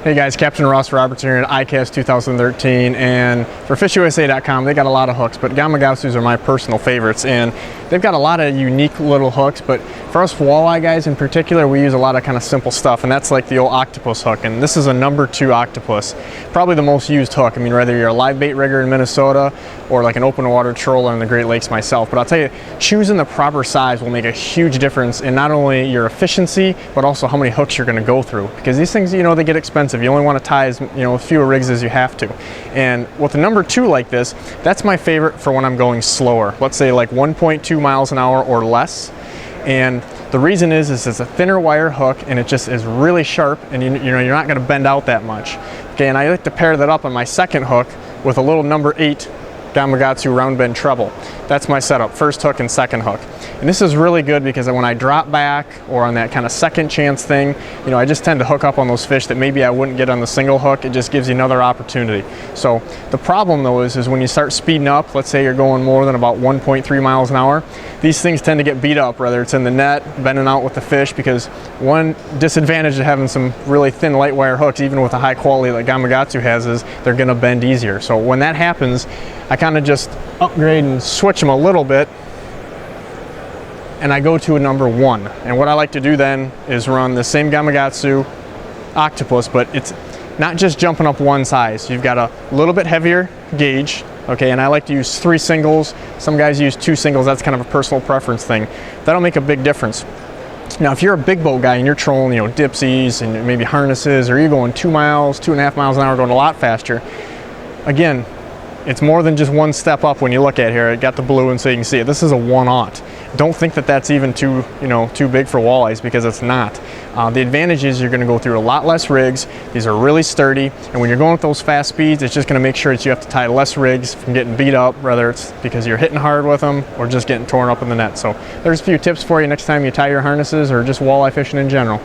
Hey guys, Captain Ross Roberts here at ICAST 2013, and for FishUSA.com they got a lot of hooks, but Gamakatsus are my personal favorites, and they've got a lot of unique little hooks. But for us walleye guys in particular, we use a lot of kind of simple stuff, and that's like the old octopus hook, and this is a #2 octopus, probably the most used hook. I mean, whether you're a live bait rigger in Minnesota or like an open water troller in the Great Lakes myself, but I'll tell you, choosing the proper size will make a huge difference in not only your efficiency but also how many hooks you're going to go through, because these things, you know, they get expensive. You only want to tie as, a fewer rigs as you have to. And with a #2 like this, that's my favorite for when I'm going slower. Let's say like 1.2 miles an hour or less. And the reason is it's a thinner wire hook, and it just is really sharp, and you're not going to bend out that much. Okay, and I like to pair that up on my second hook with a little #8 Gamakatsu round bend treble. That's my setup, first hook and second hook. And this is really good because when I drop back or on that kind of second chance thing, I just tend to hook up on those fish that maybe I wouldn't get on the single hook. It just gives you another opportunity. So the problem though is when you start speeding up, let's say you're going more than about 1.3 miles an hour, these things tend to get beat up, whether it's in the net, bending out with the fish, because one disadvantage of having some really thin light wire hooks, even with the high quality like Gamakatsu has, is they're gonna bend easier. So when that happens, I kind of just upgrade and switch them a little bit, and I go to a #1. And what I like to do then is run the same Gamakatsu Octopus, but it's not just jumping up one size. You've got a little bit heavier gauge, okay, and I like to use 3 singles. Some guys use 2 singles. That's kind of a personal preference thing. That'll make a big difference. Now, if you're a big boat guy and you're trolling, dipsies and maybe harnesses, or you're going 2 miles, 2.5 miles an hour, going a lot faster, again, it's more than just one step up when you look at here. I got the blue and so you can see it. This is a 1/0. Don't think that that's even too big for walleyes, because it's not. The advantage is you're going to go through a lot less rigs. These are really sturdy, and when you're going with those fast speeds, it's just going to make sure that you have to tie less rigs from getting beat up, whether it's because you're hitting hard with them or just getting torn up in the net. So there's a few tips for you next time you tie your harnesses or just walleye fishing in general.